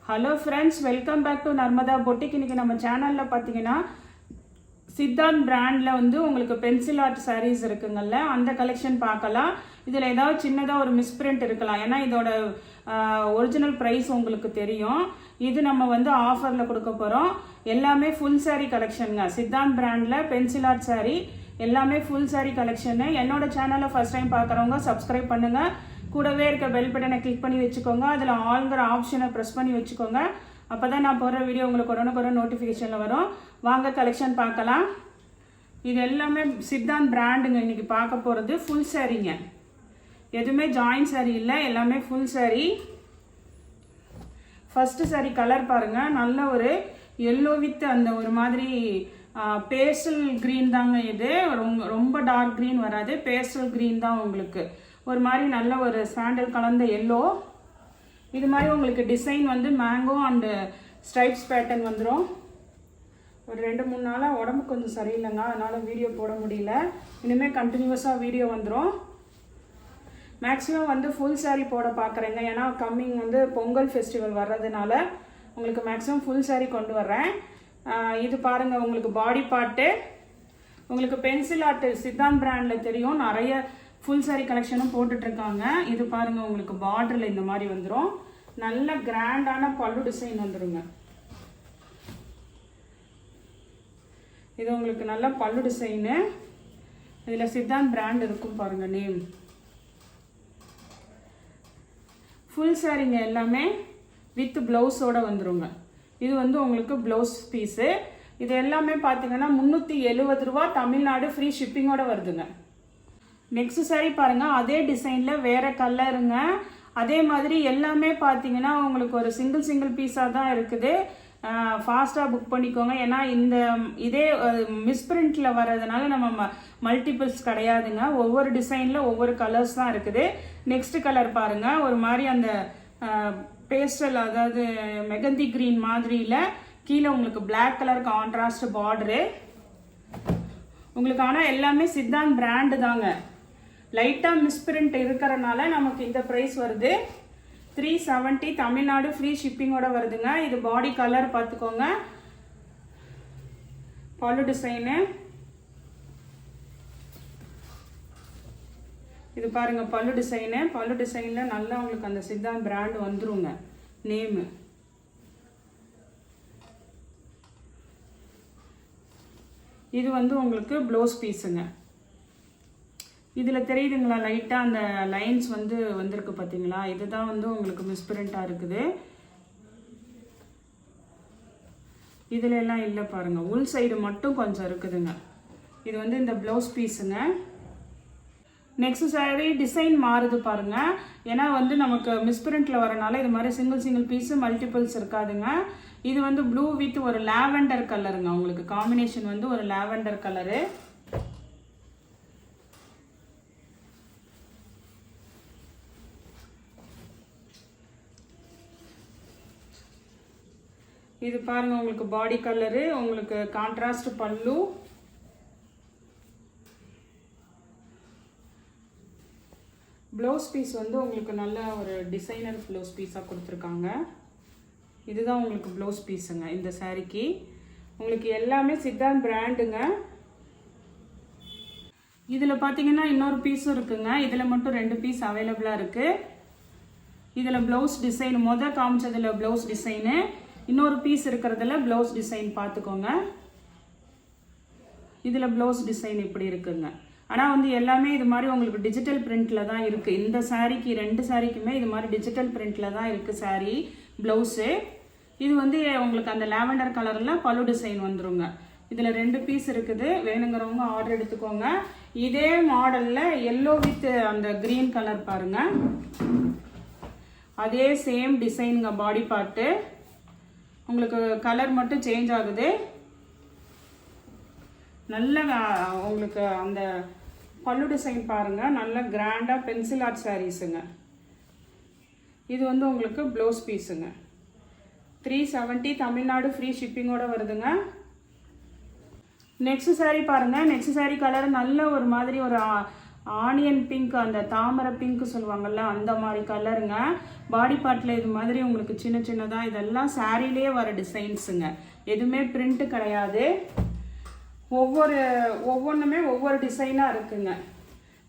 Hello friends, welcome back to Narmada boutique. இன்றைக்கி நம்ம சேனலில் பார்த்தீங்கன்னா சித்தாந்த் பிராண்டில் வந்து உங்களுக்கு பென்சில் ஆர்ட் சாரீஸ் இருக்குங்கள்ல, அந்த கலெக்ஷன் பார்க்கலாம். இதில் ஏதாவது சின்னதாக ஒரு மிஸ்பிரிண்ட் இருக்கலாம், ஏன்னா இதோட ஒரிஜினல் ப்ரைஸ் உங்களுக்கு தெரியும். இது நம்ம வந்து ஆஃபரில் கொடுக்க போகிறோம். எல்லாமே ஃபுல் சாரீ கலெக்ஷனுங்க. சித்தாந்த் பிராண்டில் பென்சில் ஆர்ட் சாரீ எல்லாமே ஃபுல் சாரீ கலெக்ஷனு. என்னோட சேனலை ஃபர்ஸ்ட் டைம் பார்க்குறவங்க சப்ஸ்கிரைப் பண்ணுங்கள். கூடவே இருக்க பெல் பட்டனை கிளிக் பண்ணி வச்சுக்கோங்க. அதில் ஆல்ங்கிற ஆப்ஷனை ப்ரெஸ் பண்ணி வச்சுக்கோங்க. அப்போ தான் நான் போடுற வீடியோ உங்களுக்கு உடனுக்குட நோட்டிஃபிகேஷனில் வரும். வாங்க கலெக்ஷன் பார்க்கலாம். இது எல்லாமே சித்தாந்த் பிராண்டுங்க. இன்றைக்கி பார்க்க போகிறது ஃபுல் சாரீங்க. எதுவுமே ஜாயின் சாரீ இல்லை, எல்லாமே full sari. First sari colour பாருங்கள், நல்ல ஒரு எல்லோ வித் அந்த ஒரு மாதிரி பேஸ்டல் க்ரீன் தாங்க. இது ரொம்ப டார்க் க்ரீன் வராது, பேஸ்டல் க்ரீன் தான் உங்களுக்கு. ஒரு மாதிரி நல்ல ஒரு சாண்டல் கலந்த எல்லோ. இது மாதிரி உங்களுக்கு டிசைன் வந்து மேங்கோ அண்டு ஸ்ட்ரைப்ஸ் பேட்டர்ன் வந்துடும். ஒரு 2-3 நாளாக உடம்பு கொஞ்சம் சரியில்லைங்க, அதனால் வீடியோ போட முடியல. இனிமேல் கண்டினியூஸாக வீடியோ வந்துடும். மேக்ஸிமம் வந்து ஃபுல் சாரீ போட பார்க்குறேங்க, ஏன்னா கம்மிங் வந்து பொங்கல் ஃபெஸ்டிவல் வர்றதுனால உங்களுக்கு மேக்ஸிமம் ஃபுல் சாரீ கொண்டு வர்றேன். இது பாருங்கள், உங்களுக்கு பாடி பார்ட்டு. உங்களுக்கு பென்சில் ஆர்ட் சித்தாந்த் பிராண்டில் தெரியும், நிறைய ஃபுல் சாரீ கலெக்ஷனும் போட்டுட்ருக்காங்க. இது பாருங்கள், உங்களுக்கு பார்டரில் இந்த மாதிரி வந்துடும். நல்ல கிராண்டான பல்லு டிசைன் வந்துடுங்க. இது உங்களுக்கு நல்ல பல்லு டிசைனு. இதில் சித்தாந்த் பிராண்ட் இருக்கும் பாருங்கள், நேம். ஃபுல் சாரீங்க எல்லாமே வித் ப்ளவுஸோடு வந்துடுங்க. இது வந்து உங்களுக்கு ப்ளவுஸ் பீஸு. இது எல்லாமே பார்த்தீங்கன்னா 370 ரூபா, தமிழ்நாடு ஃப்ரீ ஷிப்பிங்கோடு வருதுங்க. நெக்ஸ்ட் சாரீ பாருங்கள், அதே டிசைனில் வேறு கலருங்க. அதே மாதிரி எல்லாமே பார்த்தீங்கன்னா உங்களுக்கு ஒரு சிங்கிள் பீஸாக தான் இருக்குது. ஃபாஸ்ட்டாக புக் பண்ணிக்கோங்க, ஏன்னா இதே மிஸ்பிரிண்டில் வர்றதுனால நம்ம மல்டிபிள்ஸ் கிடையாதுங்க. ஒவ்வொரு டிசைனில் ஒவ்வொரு கலர்ஸ் தான் இருக்குது. நெக்ஸ்ட் கலர் பாருங்கள், ஒரு மாதிரி அந்த பேஸ்டல், அதாவது மெகந்தி க்ரீன் மாதிரியில் கீழே உங்களுக்கு பிளாக் கலர் கான்ட்ராஸ்ட் பார்டரு உங்களுக்கு. ஆனால் எல்லாமே சித்தாந்த் பிராண்டு தாங்க. லைட்டாக மிஸ்பிரிண்ட் இருக்கிறனால நமக்கு இந்த ப்ரைஸ் வருது. 370, தமிழ்நாடு ஃப்ரீ ஷிப்பிங்கோட வருதுங்க. இது பாடி கலர் பார்த்துக்கோங்க. பல்லு டிசைனு இது பாருங்கள், பல்லு டிசைனு. பல்லு டிசைனில் நல்லா உங்களுக்கு அந்த சித்தாந்த் பிராண்ட் வந்துருங்க நேமு. இது வந்து உங்களுக்கு ப்ளவுஸ் பீஸுங்க. இதில் தெரியுதுங்களா, லைட்டாக அந்த லைன்ஸ் வந்து வந்திருக்கு பார்த்தீங்களா? இதுதான் வந்து உங்களுக்கு மிஸ்பிரிண்ட்டாக இருக்குது. இதில் எல்லாம் இல்லை பாருங்கள், உள் சைடு மட்டும் கொஞ்சம் இருக்குதுங்க. இது வந்து இந்த ப்ளவுஸ் பீஸுங்க. நெக்ஸ்ட் சாரீ டிசைன் மாறுது பாருங்கள், ஏன்னா வந்து நமக்கு மிஸ்பிரிண்டில் வரனால இது மாதிரி சிங்கிள் பீஸு மல்டிபிள்ஸ் இருக்காதுங்க. இது வந்து ப்ளூ வித் ஒரு லாவெண்டர் கலருங்க. உங்களுக்கு காம்பினேஷன் வந்து ஒரு லாவெண்டர் கலரு. இது பாருங்க, உங்களுக்கு பாடி கலரு, உங்களுக்கு கான்ட்ராஸ்ட் பல்லு. ப்ளவுஸ் பீஸ் வந்து உங்களுக்கு நல்ல ஒரு டிசைனர் ப்ளவுஸ் பீஸாக கொடுத்துருக்காங்க. இதுதான் உங்களுக்கு ப்ளவுஸ் பீஸுங்க இந்த சாரீக்கு. உங்களுக்கு எல்லாமே சித்தாந்த் பிராண்டுங்க. இதில் பார்த்தீங்கன்னா இன்னொரு பீஸும் இருக்குங்க. இதில் மட்டும் 2 பீஸ் அவைலபிளாக இருக்குது. இதில் ப்ளவுஸ் டிசைன் காமிச்சதில் ப்ளவுஸ் டிசைனு, இன்னொரு பீஸ் இருக்கிறதுல ப்ளவுஸ் டிசைன் பார்த்துக்கோங்க. இதில் ப்ளவுஸ் டிசைன் இப்படி இருக்குங்க. ஆனால் வந்து எல்லாமே இது மாதிரி உங்களுக்கு டிஜிட்டல் பிரிண்டில் தான் இருக்குது. இந்த சாரீக்கு 2 சாரீக்குமே இது மாதிரி டிஜிட்டல் பிரிண்டில் தான் இருக்குது சாரீ ப்ளவுஸு. இது வந்து உங்களுக்கு அந்த லாவெண்டர் கலரில் பல்லு டிசைன் வந்துருங்க. இதில் 2 பீஸ் இருக்குது. வேணுங்கிறவங்க ஆர்டர் எடுத்துக்கோங்க. இதே மாடலில் எல்லோ வித் அந்த க்ரீன் கலர் பாருங்கள், அதே சேம் டிசைனுங்க. பாடி பார்ட்டு உங்களுக்கு கலர் மட்டும் சேஞ்ச் ஆகுது. நல்ல உங்களுக்கு அந்த பல்லு டிசைன் பாருங்கள், நல்ல கிராண்டாக பென்சில் ஆர்ட் சாரீஸுங்க. இது வந்து உங்களுக்கு ப்ளவுஸ் பீஸுங்க. 370, தமிழ்நாடு ஃப்ரீ ஷிப்பிங்கோடு வருதுங்க. நெக்ஸ்ட் சாரீ பாருங்கள். நெக்ஸ்ட் சாரீ கலர் நல்ல ஒரு மாதிரி ஒரு ஆனியன் பிங்க், அந்த தாமரை பிங்க் சொல்லுவாங்கள்ல அந்த மாதிரி கலருங்க. பாடி பார்ட்டில் இது மாதிரி உங்களுக்கு சின்ன சின்னதாக இதெல்லாம் சாரீலேயே வர டிசைன்ஸுங்க. எதுவுமே பிரிண்ட்டு கிடையாது. ஒவ்வொன்றுமே ஒவ்வொரு டிசைனாக இருக்குங்க.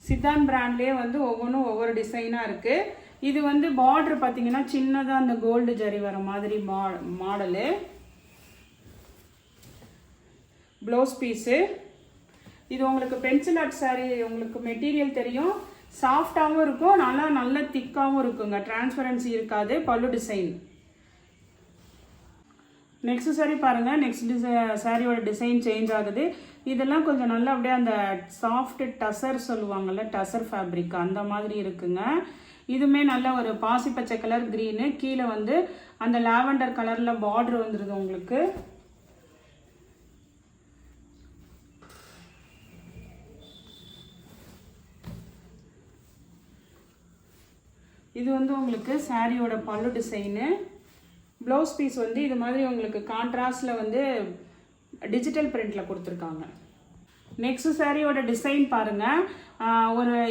சித்தான் பிராண்ட்லேயே வந்து ஒவ்வொன்றும் ஒவ்வொரு டிசைனாக இருக்குது. இது வந்து பார்டர் பார்த்தீங்கன்னா சின்னதாக அந்த கோல்டு ஜரி வர மாதிரி மாடலு. Blouse piece. இது உங்களுக்கு பென்சில் ஆர்ட் சாரீ, உங்களுக்கு மெட்டீரியல் தெரியும், சாஃப்டாகவும் இருக்கும், நல்ல திக்காகவும் இருக்குங்க, டிரான்ஸ்பரன்சி இருக்காது. பல்லு டிசைன். நெக்ஸ்ட் சாரீ பாருங்கள். நெக்ஸ்ட் சாரியோட டிசைன் சேஞ்ச் ஆகுது. இதெல்லாம் கொஞ்சம் நல்லா அப்படியே அந்த சாஃப்ட் டசர் சொல்லுவாங்கள்ல, டசர் ஃபேப்ரிக் அந்த மாதிரி இருக்குங்க. இதுவுமே நல்ல ஒரு பாசி பச்சை கலர் க்ரீனு, கீழே வந்து அந்த லாவெண்டர் கலரில் பார்டர் வந்துடுது உங்களுக்கு. இது வந்து உங்களுக்கு சாரியோட பல்லு டிசைனு. ப்ளவுஸ் பீஸ் வந்து இது மாதிரி உங்களுக்கு கான்ட்ராஸ்டில் வந்து டிஜிட்டல் பிரிண்டில் கொடுத்துருக்காங்க. நெக்ஸ்ட் சாரியோட டிசைன் பாருங்கள்.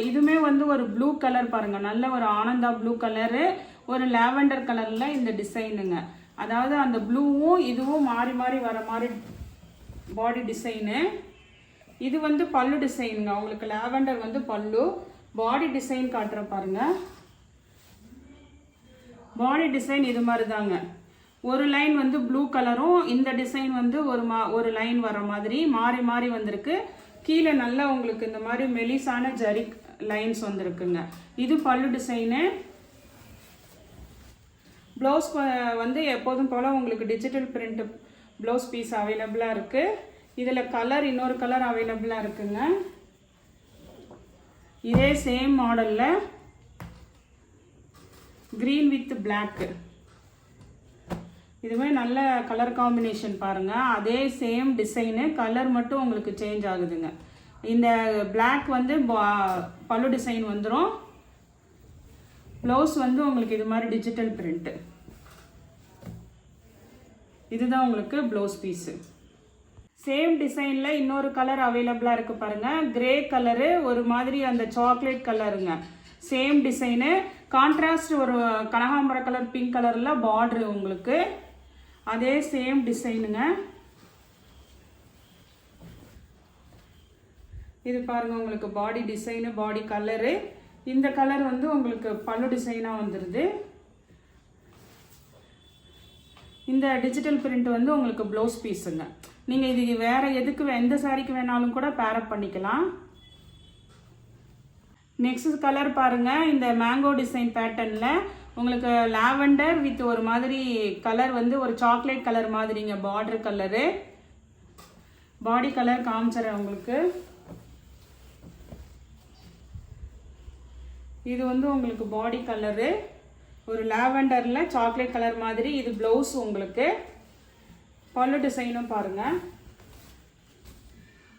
இதுவுமே வந்து ஒரு ப்ளூ கலர் பாருங்கள், நல்ல ஒரு ஆனந்தா ப்ளூ கலரு, ஒரு லாவெண்டர் கலரில் இந்த டிசைனுங்க. அதாவது அந்த ப்ளூவும் இதுவும் மாறி மாறி வர மாதிரி பாடி டிசைனு. இது வந்து பல்லு டிசைனுங்க. உங்களுக்கு லாவெண்டர் வந்து பல்லு. பாடி டிசைன் காட்டுற பாருங்கள். பாடி டிசைன் இது மாதிரி தாங்க. ஒரு லைன் வந்து ப்ளூ கலரும், இந்த டிசைன் வந்து ஒரு லைன் வர மாதிரி மாறி மாறி வந்திருக்கு. கீழே நல்லா உங்களுக்கு இந்த மாதிரி மெலிசான ஜரி லைன்ஸ் வந்திருக்குங்க. இது பல்லு டிசைனு. ப்ளவுஸ் வந்து எப்போதும் போல் உங்களுக்கு டிஜிட்டல் பிரிண்ட் ப்ளவுஸ் பீஸ் அவைலபிளாக இருக்குது. இதில் கலர் இன்னொரு கலர் அவைலபிளாக இருக்குங்க. இதே சேம் மாடலில் க்ரீன் வித் பிளாக்கு. இதுவே நல்ல கலர் காம்பினேஷன் பாருங்கள். அதே சேம் டிசைனு, கலர் மட்டும் உங்களுக்கு சேஞ்ச் ஆகுதுங்க. இந்த பிளாக் வந்து பல்லு டிசைன் வந்துடும். ப்ளவுஸ் வந்து உங்களுக்கு இது மாதிரி டிஜிட்டல் பிரிண்ட்டு. இதுதான் உங்களுக்கு ப்ளவுஸ் பீஸு. சேம் டிசைனில் இன்னொரு கலர் அவைலபிளாக இருக்குது பாருங்கள். கிரே கலரு, ஒரு மாதிரி அந்த சாக்லேட் கலருங்க. சேம் டிசைனு, கான்ட்ராஸ்ட் ஒரு கனகாம்பர கலர் பிங்க் கலரில் பார்டரு உங்களுக்கு. அதே சேம் டிசைனுங்க. இது பாருங்கள் உங்களுக்கு பாடி டிசைனு, பாடி கலரு. இந்த கலர் வந்து உங்களுக்கு பல்லு டிசைனாக வந்துடுது. இந்த டிஜிட்டல் பிரிண்ட் வந்து உங்களுக்கு ப்ளவுஸ் பீஸுங்க. நீங்கள் இது வேறு எதுக்கு எந்த சாரிக்கு வேணாலும் கூட பேரப் பண்ணிக்கலாம். நெக்ஸ்ட் கலர் பாருங்கள். இந்த மேங்கோ டிசைன் பேட்டர்னில் உங்களுக்கு லாவெண்டர் வித் ஒரு மாதிரி கலர் வந்து ஒரு சாக்லேட் கலர் மாதிரிங்க பார்டர் கலரு. பாடி கலர் காமிச்சிடறேன் உங்களுக்கு. இது வந்து உங்களுக்கு பாடி கலரு ஒரு லாவெண்டரில் சாக்லேட் கலர் மாதிரி. இது ப்ளவுஸ் உங்களுக்கு. பல்லு டிசைனும் பாருங்கள்.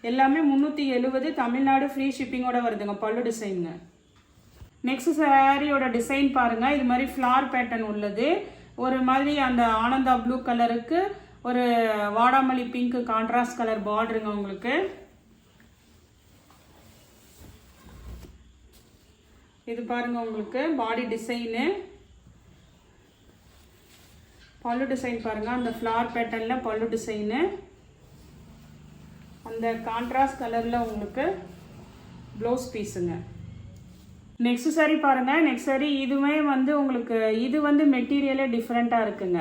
எல்லாமே 370 தமிழ்நாடு ஃப்ரீ ஷிப்பிங்கோட வருதுங்க பல்லு டிசைனுங்க. நெக்ஸ்ட் சாரியோட டிசைன் பாருங்கள். இது மாதிரி ஃப்ளார் பேட்டர்ன் உள்ளது. ஒரு மாதிரி அந்த ஆனந்தா ப்ளூ கலருக்கு ஒரு வாடாமல்லி பிங்க் கான்ட்ராஸ்ட் கலர் பார்டருங்க உங்களுக்கு. இது பாருங்கள் உங்களுக்கு பாடி டிசைனு. பல்லு டிசைன் பாருங்கள். அந்த ஃப்ளார் பேட்டர்னில் பல்லு டிசைனு. அந்த கான்ட்ராஸ்ட் கலரில் உங்களுக்கு ப்ளவுஸ் பீஸுங்க. நெக்ஸ்ட் சாரி பாருங்கள். நெக்ஸ்ட் சாரி இதுவே வந்து உங்களுக்கு இது வந்து மெட்டீரியலே டிஃப்ரெண்ட்டாக இருக்குங்க.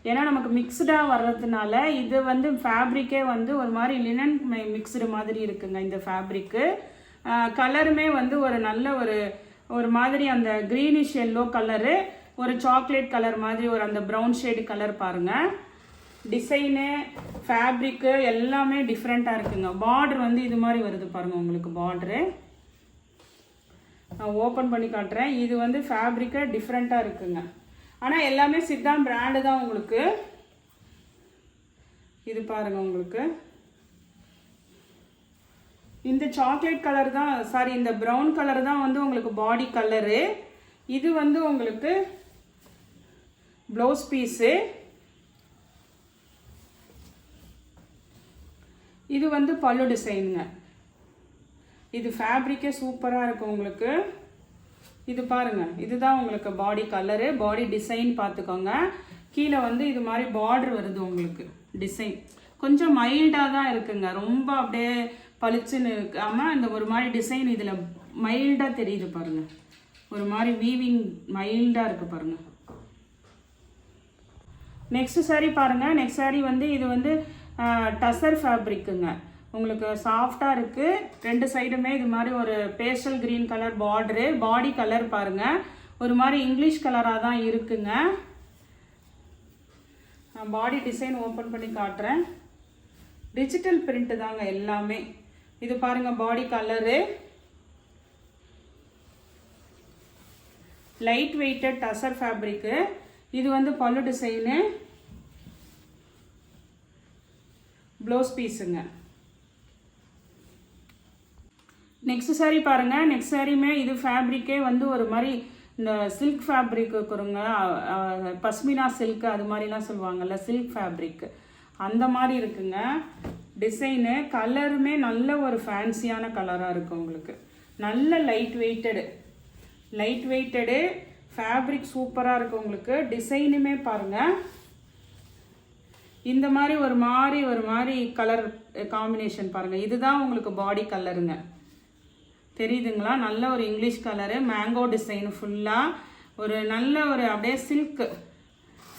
ஏன்னா நமக்கு மிக்ஸ்டாக வர்றதுனால இது வந்து ஃபேப்ரிக்கே வந்து ஒரு மாதிரி லினன் மிக்ஸ்டு மாதிரி இருக்குங்க இந்த ஃபேப்ரிக்கு. கலருமே வந்து ஒரு நல்ல ஒரு மாதிரி அந்த க்ரீனிஷ் எல்லோ கலரு, ஒரு சாக்லேட் கலர் மாதிரி ஒரு அந்த ப்ரௌன் ஷேடு கலர் பாருங்கள். டிசைனு ஃபேப்ரிக்கு எல்லாமே டிஃப்ரெண்ட்டாக இருக்குங்க. பார்டர் வந்து இது மாதிரி வருது பாருங்கள் உங்களுக்கு பார்டரு. நான் ஓப்பன் பண்ணி காட்டுறேன். இது வந்து ஃபேப்ரிக்கு டிஃப்ரெண்ட்டாக இருக்குங்க. ஆனால் எல்லாமே சித்தான் பிராண்டு தான் உங்களுக்கு. இது பாருங்கள் உங்களுக்கு இந்த சாக்லேட் கலர் தான், சாரி இந்த ப்ரௌன் கலர் தான் வந்து உங்களுக்கு பாடி கலரு. இது வந்து உங்களுக்கு ப்ளவுஸ் பீஸு. இது வந்து பல்லு டிசைனுங்க. இது ஃபேப்ரிக்கே சூப்பராக இருக்கும் உங்களுக்கு. இது பாருங்கள், இதுதான் உங்களுக்கு பாடி கலரு. பாடி டிசைன் பார்த்துக்கோங்க. கீழே வந்து இது மாதிரி பார்டர் வருது உங்களுக்கு. டிசைன் கொஞ்சம் மைல்டாக தான் இருக்குங்க, ரொம்ப அப்படியே பளிச்சுன்னு இருக்காமல் இந்த ஒரு மாதிரி டிசைன் இதில் மைல்டாக தெரியுது பாருங்கள். ஒரு மாதிரி வீவிங் மைல்டாக இருக்குது பாருங்கள். நெக்ஸ்ட் சாரீ பாருங்கள். நெக்ஸ்ட் சாரீ வந்து இது வந்து டசர் ஃபேப்ரிக்குங்க. உங்களுக்கு சாஃப்டாக இருக்குது. 2 சைடுமே இது மாதிரி ஒரு பேஸ்டல் க்ரீன் கலர் பார்டரு. பாடி கலர் பாருங்கள், ஒரு மாதிரி இங்கிலீஷ் கலராக தான் இருக்குங்க. நான் பாடி டிசைன் ஓப்பன் பண்ணி காட்டுறேன். டிஜிட்டல் பிரிண்ட் தாங்க எல்லாமே. இது பாருங்கள் body colour. Light weighted tussar fabric. இது வந்து பல்லு டிசைனு, ப்ளவுஸ் பீஸுங்க. நெக்ஸ்ட் சாரீ பாருங்கள். நெக்ஸ்ட் சாரியுமே இது ஃபேப்ரிக்கே வந்து ஒரு மாதிரி இந்த சில்க் ஃபேப்ரிக் இருக்குங்க, பஸ்மினா சில்க் அது மாதிரிலாம் சொல்லுவாங்கள்ல, சில்க் ஃபேப்ரிக் அந்த மாதிரி இருக்குங்க. டிசைனு கலருமே நல்ல ஒரு ஃபேன்சியான கலராக இருக்குது உங்களுக்கு. நல்ல லைட் வெயிட்டடு ஃபேப்ரிக் சூப்பராக இருக்குது உங்களுக்கு. டிசைனுமே பாருங்கள் இந்த மாதிரி ஒரு மாதிரி கலர் காம்பினேஷன் பாருங்கள். இதுதான் உங்களுக்கு பாடி கலருங்க, தெரியுதுங்களா? நல்ல ஒரு இங்கிலீஷ் கலரு, மேங்கோ டிசைன் ஃபுல்லாக ஒரு நல்ல ஒரு அப்படியே சில்க்,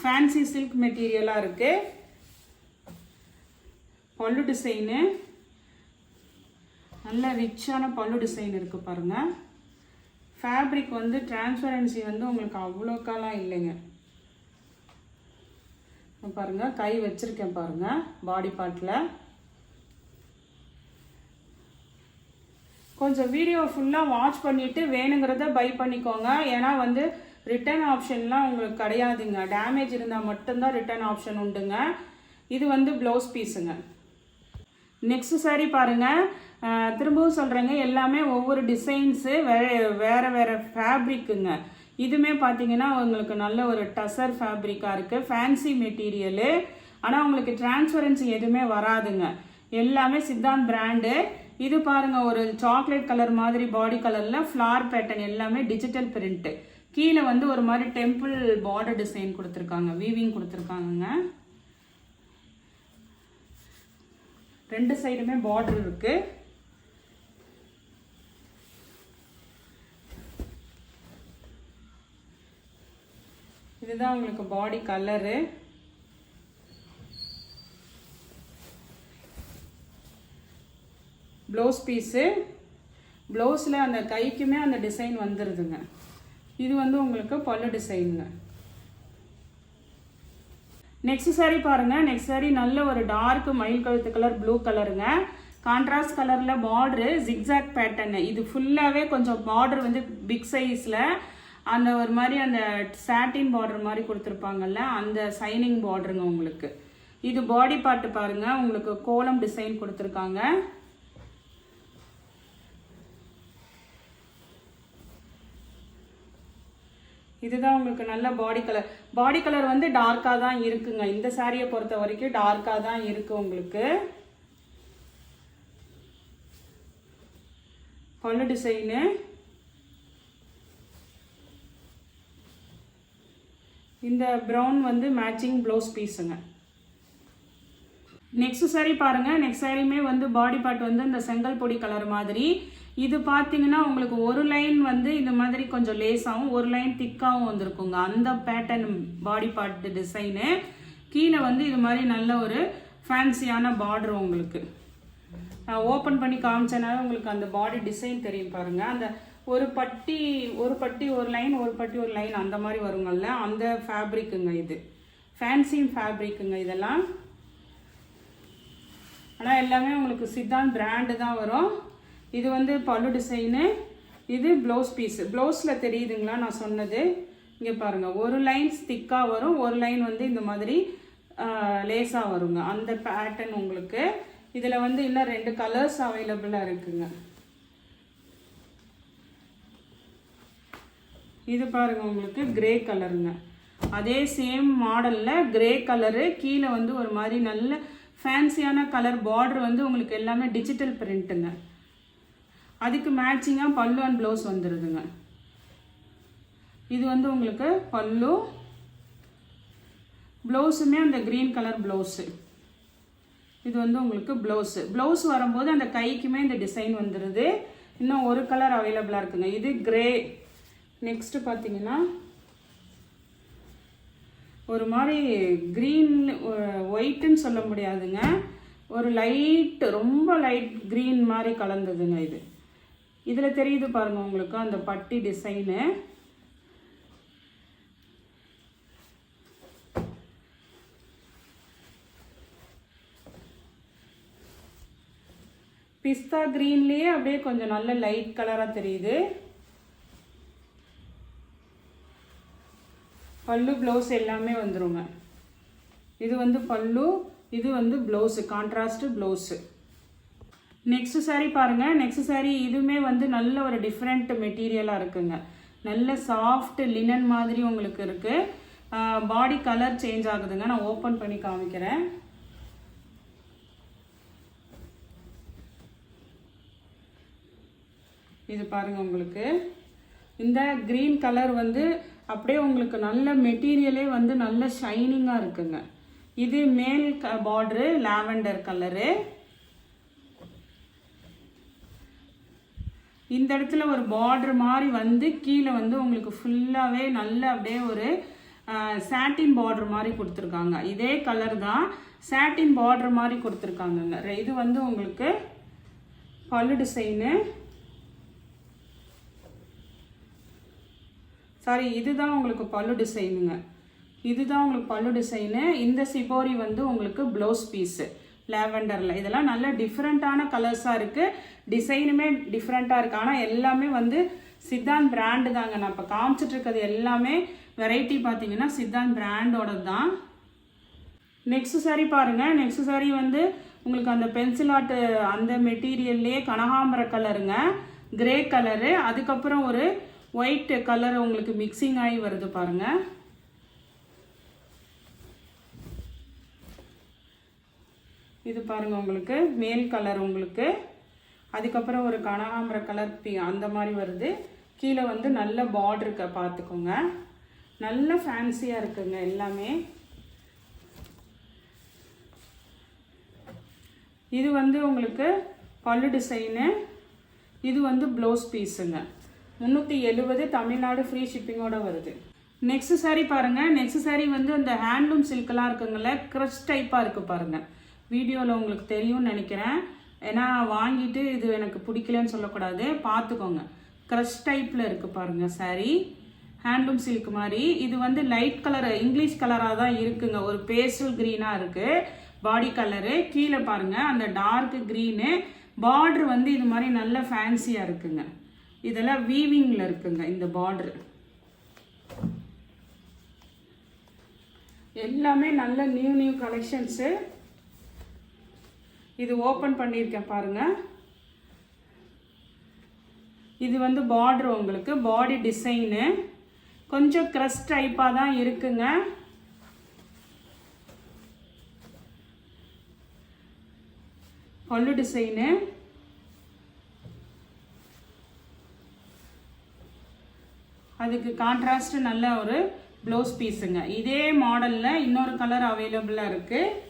ஃபேன்சி சில்க் மெட்டீரியலாக இருக்குது. பல்லு டிசைனு நல்ல ரிச்சான பல்லு டிசைன் இருக்குது பாருங்கள். ஃபேப்ரிக் வந்து டிரான்ஸ்பரன்சி வந்து உங்களுக்கு அவ்வளோக்காலாம் இல்லைங்க. பாருங்கள் கை வச்சுருக்கேன் பாருங்கள் பாடி பார்ட்டில். கொஞ்சம் வீடியோ ஃபுல்லாக வாட்ச் பண்ணிவிட்டு வேணுங்கிறத பை பண்ணிக்கோங்க. ஏன்னா வந்து ரிட்டர்ன் ஆப்ஷன்லாம் உங்களுக்கு கிடையாதுங்க. டேமேஜ் இருந்தால் மட்டும்தான் ரிட்டர்ன் ஆப்ஷன் உண்டுங்க. இது வந்து ப்ளவுஸ் பீஸுங்க. நெக்ஸ்ட் சாரீ பாருங்கள். திரும்பவும் சொல்கிறேங்க, எல்லாமே ஒவ்வொரு டிசைன்ஸு வேறு ஃபேப்ரிக்குங்க. இதுவுமே பார்த்தீங்கன்னா உங்களுக்கு நல்ல ஒரு டசர் ஃபேப்ரிக்காக இருக்குது, ஃபேன்சி மெட்டீரியலு. ஆனால் உங்களுக்கு டிரான்ஸ்பரன்சி எதுவுமே வராதுங்க. எல்லாமே சித்தாந்த் பிராண்டு. இது பாருங்கள் ஒரு சாக்லேட் கலர் மாதிரி பாடி கலரில் ஃப்ளார் பேட்டர்ன், எல்லாமே டிஜிட்டல் பிரிண்ட்டு. கீழே வந்து ஒரு மாதிரி டெம்பிள் பார்டர் டிசைன் கொடுத்துருக்காங்க, வீவிங் கொடுத்துருக்காங்கங்க. 2 சைடுமே பார்டர் இருக்குது. இதுதான் உங்களுக்கு பாடி கலரு. Blouse piece. ப்ளவுஸில் அந்த கைக்குமே அந்த டிசைன் வந்துடுதுங்க. இது வந்து உங்களுக்கு பல்லு டிசைனுங்க. நெக்ஸ்ட் சாரீ பாருங்கள். நெக்ஸ்ட் சாரீ நல்ல ஒரு டார்க் மயில் கழுத்து கலர் ப்ளூ கலருங்க. கான்ட்ராஸ்ட் கலரில் பார்டரு ஜிக்ஸாக் பேட்டர்னு. இது ஃபுல்லாகவே கொஞ்சம் பார்டர் வந்து பிக் சைஸில் அந்த ஒரு மாதிரி அந்த சாட்டின் பார்டர் மாதிரி கொடுத்துருப்பாங்கல்ல, அந்த சைனிங் பார்டருங்க உங்களுக்கு. இது பாடி பார்ட்டு பாருங்கள், உங்களுக்கு கோலம் டிசைன் கொடுத்துருக்காங்க. இதுதான் உங்களுக்கு நல்ல பாடி கலர். பாடி கலர் வந்து டார்க்காக தான் இருக்குங்க. இந்த சாரியை பொறுத்த வரைக்கும் டார்க்காக தான் இருக்கு உங்களுக்கு. பல்லு டிசைனு. இந்த ப்ரௌன் வந்து மேட்சிங் ப்ளவுஸ் பீஸுங்க. நெக்ஸ்ட் சாரீ பாருங்கள். நெக்ஸ்ட் சாரியுமே வந்து பாடி பார்ட் வந்து இந்த செங்கல் பொடி கலர் மாதிரி. இது பார்த்தீங்கன்னா உங்களுக்கு ஒரு லைன் வந்து இந்த மாதிரி கொஞ்சம் லேஸாகவும் ஒரு லைன் திக்காகவும் வந்திருக்குங்க. அந்த பேட்டர்ன் பாடி பார்ட் டிசைனு. கீழே வந்து இது மாதிரி நல்ல ஒரு ஃபேன்சியான பார்டர் உங்களுக்கு. ஓப்பன் பண்ணி காமிச்சனால உங்களுக்கு அந்த பாடி டிசைன் தெரியும் பாருங்கள். அந்த ஒரு பட்டி ஒரு லைன் ஒரு பட்டி ஒரு லைன் அந்த மாதிரி வருங்கள்ல, அந்த ஃபேப்ரிக்குங்க. இது ஃபேன்சி ஃபேப்ரிக்குங்க இதெல்லாம். ஆனால் எல்லாமே உங்களுக்கு சித்தாந்த் பிராண்டு தான் வரும். இது வந்து பல்லு டிசைனு. இது ப்ளவுஸ் பீஸு. ப்ளவுஸில் தெரியுதுங்களா நான் சொன்னது? இங்கே பாருங்கள், ஒரு லைன் திக்காக வரும், ஒரு லைன் வந்து இந்த மாதிரி லேஸாக வருங்க. அந்த பேட்டர்ன் உங்களுக்கு. இதில் வந்து இன்னும் 2 கலர்ஸ் அவைலபிளாக இருக்குங்க. இது பாருங்கள் உங்களுக்கு கிரே கலருங்க. அதே சேம் மாடலில் கிரே கலரு. கீழே வந்து ஒரு மாதிரி நல்ல ஃபேன்சியான கலர் பார்டர் வந்து உங்களுக்கு எல்லாமே டிஜிட்டல் பிரிண்ட்டுங்க. அதுக்கு மேட்சிங்காக பல்லு அண்ட் ப்ளவுஸ் வந்துடுதுங்க. இது வந்து உங்களுக்கு பல்லு, ப்ளவுஸுமே அந்த க்ரீன் கலர் ப்ளவுஸு. இது வந்து உங்களுக்கு ப்ளவுஸ் வரும்போது அந்த கைக்குமே இந்த டிசைன் வந்துடுது. இன்னும் ஒரு கலர் அவைலபிளாக இருக்குங்க. இது கிரே. நெக்ஸ்ட்டு பார்த்தீங்கன்னா ஒரு மாதிரி க்ரீன் ஒயிட்டுன்னு சொல்ல முடியாதுங்க, ஒரு லைட், ரொம்ப லைட் க்ரீன் மாதிரி கலந்ததுங்க. இதில் தெரியுது பாருங்கள் உங்களுக்கு அந்த பட்டி டிசைனு. பிஸ்தா க்ரீன்லேயே அப்படியே கொஞ்சம் நல்ல லைட் கலராக தெரியுது. பல்லு ப்ளவுஸ் எல்லாமே வந்துருங்க. இது வந்து பல்லு, இது வந்து blouse, contrast blouse. Next sari பாருங்கள். நெக்ஸ்ட் சாரீ இதுவுமே வந்து நல்ல ஒரு டிஃப்ரெண்ட் மெட்டீரியலாக இருக்குங்க. நல்ல சாஃப்ட் லினன் மாதிரி உங்களுக்கு இருக்குது. பாடி கலர் சேஞ்ச் ஆகுதுங்க. நான் ஓப்பன் பண்ணி காமிக்கிறேன். இது பாருங்கள் உங்களுக்கு இந்த க்ரீன் கலர் வந்து அப்படியே உங்களுக்கு நல்ல மெட்டீரியலே வந்து நல்ல ஷைனிங்காக இருக்குங்க. இது மேல் பார்டரு லாவெண்டர் கலரு. இந்த இடத்துல ஒரு பார்டர் மாதிரி வந்து கீழே வந்து உங்களுக்கு ஃபுல்லாகவே நல்ல அப்படியே ஒரு சாட்டின் பார்டர் மாதிரி கொடுத்துருக்காங்க. இதே கலர் தான், சாட்டின் பார்டர் மாதிரி கொடுத்துருக்காங்கங்க. இது வந்து உங்களுக்கு பல்லு டிசைனு. சாரி, இதுதான் உங்களுக்கு பல்லு டிசைனுங்க. இதுதான் உங்களுக்கு பல்லு டிசைனு. இந்த சிபோரி வந்து உங்களுக்கு ப்ளவுஸ் பீஸு லாவெண்டரில். இதெல்லாம் நல்ல டிஃப்ரெண்ட்டான கலர்ஸாக இருக்குது. டிசைனுமே டிஃப்ரெண்ட்டாக இருக்குது. ஆனால் எல்லாமே வந்து சித்தாந்த் பிராண்டு தாங்க. நான் இப்போ காமிச்சிட்ருக்கிறது எல்லாமே வெரைட்டி பார்த்தீங்கன்னா சித்தாந்த் பிராண்டோட தான். நெக்ஸ்ட் சாரீ பாருங்கள். நெக்ஸ்ட் சாரீ வந்து உங்களுக்கு அந்த பென்சில் ஆர்ட் அந்த மெட்டீரியல்லையே கனகாம்பர கலருங்க, கிரே கலரு, அதுக்கப்புறம் ஒரு ஒயிட் கலர் உங்களுக்கு மிக்சிங் ஆகி வருது பாருங்கள். இது பாருங்கள் உங்களுக்கு மேல் கலர் உங்களுக்கு, அதுக்கப்புறம் ஒரு கனகாம்பர கலர் அந்த மாதிரி வருது. கீழே வந்து நல்ல பார்டருக்கு பார்த்துக்கோங்க. நல்ல ஃபேன்சியாக இருக்குங்க எல்லாமே. இது வந்து உங்களுக்கு பல்லு டிசைனு. இது வந்து ப்ளவுஸ் பீஸுங்க. 370 தமிழ்நாடு ஃப்ரீ ஷிப்பிங்கோட வருது. நெக்ஸ்ட் சாரீ பாருங்கள். நெக்ஸ்ட் சாரீ வந்து அந்த ஹேண்ட்லூம் சில்கெலாம் இருக்குங்கள, க்ரஷ் டைப்பாக இருக்குது பாருங்கள். வீடியோவில் உங்களுக்கு தெரியும்னு நினைக்கிறேன். ஏன்னா வாங்கிட்டு இது எனக்கு பிடிக்கலன்னு சொல்லக்கூடாது, பார்த்துக்கோங்க. க்ரஷ் டைப்பில் இருக்குது பாருங்கள் சாரீ, ஹேண்ட்லூம் சில்க் மாதிரி. இது வந்து லைட் கலர் இங்கிலீஷ் கலராக தான் இருக்குங்க. ஒரு பேஸ்டல் க்ரீனாக இருக்குது பாடி கலரு. கீழே பாருங்கள் அந்த டார்க் க்ரீனு. பார்டர் வந்து இது மாதிரி நல்ல ஃபேன்சியாக இருக்குங்க. இதெல்லாம் வீவிங்கில் இருக்குங்க இந்த பார்டர். எல்லாமே நல்ல நியூ கலெக்ஷன்ஸு. இது ஓப்பன் பண்ணியிருக்கேன் பாருங்கள். இது வந்து பார்டர் உங்களுக்கு பாடி டிசைனு கொஞ்சம் க்ரஷ் டைப்பாக தான் இருக்குங்க. பல்லு டிசைனு. அதுக்கு கான்ட்ராஸ்ட் நல்ல ஒரு ப்ளவுஸ் பீஸுங்க. இதே மாடலில் இன்னொரு கலர் அவைலபிளாக இருக்குது.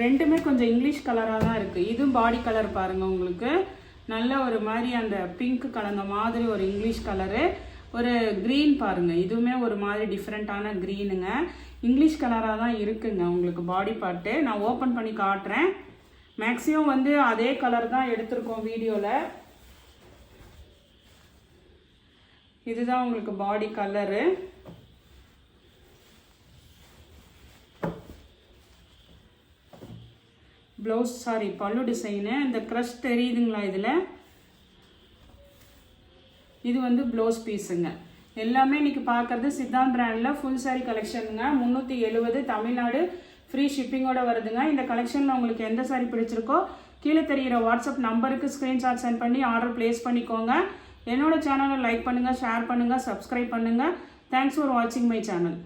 ரெண்டுமே கொஞ்சம் இங்கிலீஷ் கலராக தான் இருக்குது. இதுவும் பாடி கலர் பாருங்கள் உங்களுக்கு நல்ல ஒரு மாதிரி அந்த பிங்க் கலந்த மாதிரி ஒரு இங்கிலீஷ் கலரு. ஒரு க்ரீன் பாருங்கள், இதுவுமே ஒரு மாதிரி டிஃப்ரெண்ட்டான க்ரீனுங்க. இங்கிலீஷ் கலராக தான் இருக்குங்க உங்களுக்கு பாடி பார்ட்டு. நான் ஓப்பன் பண்ணி காட்டுறேன். மேக்ஸிமம் வந்து அதே கலர் தான் எடுத்திருக்கோம் வீடியோவில். இதுதான் உங்களுக்கு பாடி கலரு. ப்ளவுஸ் பல்லு டிசைனு. இந்த க்ரஷ் தெரியுதுங்களா இதில்? இது வந்து ப்ளவுஸ் பீஸுங்க. எல்லாமே இன்றைக்கி பார்க்குறது சித்தாந்த் பிராண்டில் ஃபுல் சாரீ கலெக்ஷனுங்க. 370 தமிழ்நாடு ஃப்ரீ ஷிப்பிங்கோட வருதுங்க. இந்த கலெக்ஷனில் உங்களுக்கு எந்த சாரீ பிடிச்சிருக்கோ கீழே தெரிகிற வாட்ஸ்அப் நம்பருக்கு ஸ்க்ரீன்ஷாட் சென்ட் பண்ணி ஆர்டர் ப்ளேஸ் பண்ணிக்கோங்க. என்னோட சேனலை லைக் பண்ணுங்கள், ஷேர் பண்ணுங்கள், சப்ஸ்கிரைப் பண்ணுங்கள். தேங்க்ஸ் ஃபார் வாட்சிங் மை சேனல்.